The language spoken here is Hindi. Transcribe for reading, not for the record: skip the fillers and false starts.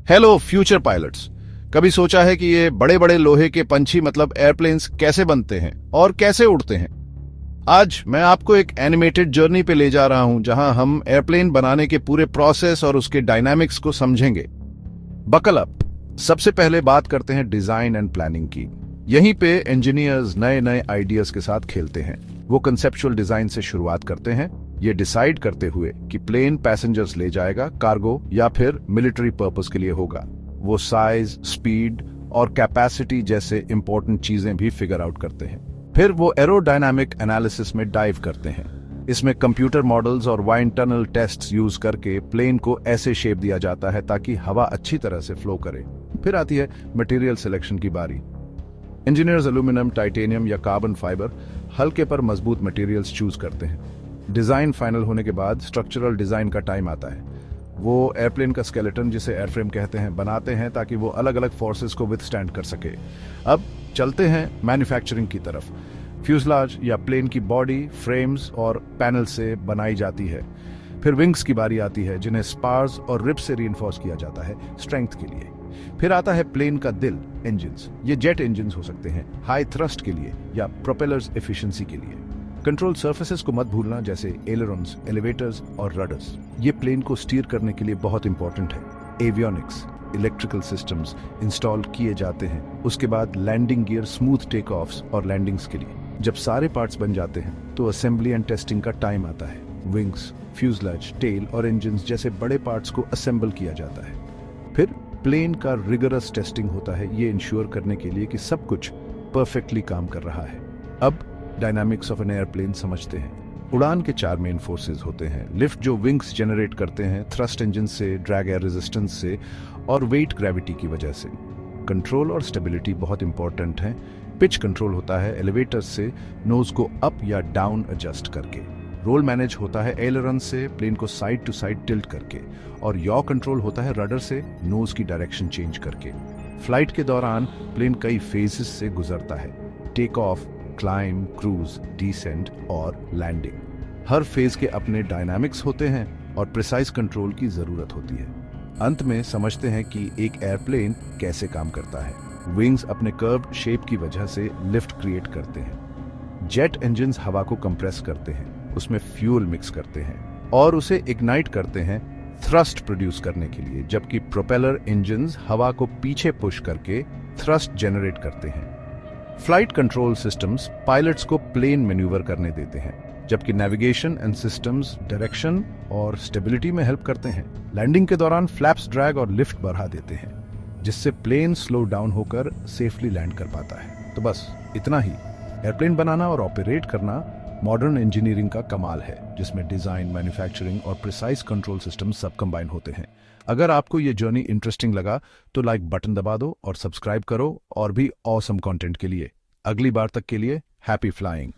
Hello future pilots. कभी सोचा है कि ये बड़े बड़े लोहे के पंछी मतलब एयरप्लेन्स कैसे बनते हैं और कैसे उड़ते हैं? आज मैं आपको एक एनिमेटेड जर्नी पे ले जा रहा हूं जहां हम एयरप्लेन बनाने के पूरे प्रोसेस और उसके डायनामिक्स को समझेंगे। Buckle up. सबसे पहले बात करते हैं डिजाइन एंड प्लानिंग की। यहीं पे इंजीनियर्स नए नए आइडियाज के साथ खेलते हैं। वो कंसेप्चुअल डिजाइन से शुरुआत करते हैं, ये डिसाइड करते हुए कि प्लेन पैसेंजर्स ले जाएगा, कार्गो या फिर मिलिट्री पर्पस के लिए होगा। वो साइज, स्पीड और कैपेसिटी जैसे इंपॉर्टेंट चीजें भी फिगर आउट करते हैं। फिर वो एरोडायनामिक एनालिसिस में डाइव करते हैं। इसमें कंप्यूटर मॉडल्स और वाइंड टनल टेस्ट्स यूज करके प्लेन को ऐसे शेप दिया जाता है ताकि हवा अच्छी तरह से फ्लो करे। फिर आती है मटेरियल सिलेक्शन की बारी। इंजीनियर्स एल्यूमिनियम, टाइटेनियम या कार्बन फाइबर हल्के पर मजबूत मटेरियल्स चूज करते हैं। डिजाइन फाइनल होने के बाद स्ट्रक्चरल डिजाइन का टाइम आता है। वो एयरप्लेन का स्केलेटन, जिसे एयरफ्रेम कहते हैं, बनाते हैं ताकि वो अलग अलग फोर्सेस को विथस्टैंड कर सके। अब चलते हैं मैन्युफैक्चरिंग की तरफ। फ्यूजलाज या प्लेन की बॉडी फ्रेम्स और पैनल से बनाई जाती है। फिर विंग्स की बारी आती है, जिन्हें स्पार्स और रिब से रीइंफोर्स किया जाता है स्ट्रेंथ के लिए। फिर आता है प्लेन का दिल, इंजन्स। ये जेट इंजन्स हो सकते हैं हाई थ्रस्ट के लिए या प्रोपेलर्स एफिशिएंसी के लिए। कंट्रोल सर्फेसेस को मत भूलना, जैसे एलेरॉन्स, एलिवेटर्स और रडर्स। ये प्लेन को स्टीयर करने के लिए बहुत इंपॉर्टेंट है। एवियोनिक्स, इलेक्ट्रिकल सिस्टम्स इंस्टॉल किए जाते हैं। उसके बाद landing gear, smooth take offs और लैंडिंग्स के लिए। जब सारे पार्ट्स बन जाते हैं तो असेंबली एंड टेस्टिंग का टाइम आता है। विंग्स, फ्यूजलाज, टेल और इंजन्स जैसे बड़े पार्ट्स को असेंबल किया जाता है। फिर प्लेन का रिगरस टेस्टिंग होता है, ये इंश्योर करने के लिए कि सब कुछ परफेक्टली काम कर रहा है। अब डायनामिक्स ऑफ एन एयरप्लेन समझते हैं। उड़ान के 4 मेन फोर्सेस होते हैं। लिफ्ट, जो विंग्स जनरेट करते हैं, थ्रस्ट इंजन से, ड्रैग एयर रेजिस्टेंस से और वेट ग्रेविटी की वजह से। कंट्रोल और स्टेबिलिटी बहुत इंपॉर्टेंट है। पिच कंट्रोल होता है एलिवेटर से नोज को अप या डाउन एडजस्ट करके। रोल मैनेज होता है एलेरॉन से, प्लेन को साइड टू साइड टिल्ट करके। और यॉ कंट्रोल होता है रडर से, नोज की डायरेक्शन चेंज करके। फ्लाइट के दौरान प्लेन कई फेजेस से गुजरता है। Take off, climb, cruise, descent और लैंडिंग। हर फेज के अपने डायनामिक्स होते हैं और प्रिसाइज कंट्रोल की जरूरत होती है। अंत में समझते हैं कि एक एयरप्लेन कैसे काम करता है। विंग्स अपने कर्व्ड शेप की वजह से लिफ्ट क्रिएट करते हैं। जेट इंजन्स हवा को कंप्रेस करते हैं, उसमें फ्यूल मिक्स करते हैं और उसे इग्नाइट करते हैं थ्रस्ट प्रोड्यूस करने के लिए, जबकि प्रोपेलर इंजन्स हवा को पीछे पुश करके थ्रस्ट जनरेट करते हैं। फ्लाइट कंट्रोल सिस्टम्स पायलट्स को प्लेन मैन्यूवर करने देते हैं, जबकि नेविगेशन एंड सिस्टम्स डायरेक्शन और स्टेबिलिटी में हेल्प करते हैं। लैंडिंग के दौरान फ्लैप्स ड्रैग और लिफ्ट बढ़ा देते हैं, जिससे प्लेन स्लो डाउन होकर सेफली लैंड कर पाता है। तो बस इतना ही। एयरप्लेन बनाना और ऑपरेट करना मॉडर्न इंजीनियरिंग का कमाल है, जिसमें डिजाइन, मैन्युफैक्चरिंग और प्रिसाइज कंट्रोल सिस्टम सब कंबाइन होते हैं। अगर आपको ये जर्नी इंटरेस्टिंग लगा तो लाइक बटन दबा दो और सब्सक्राइब करो और भी ऑसम कंटेंट के लिए। अगली बार तक के लिए हैप्पी फ्लाइंग।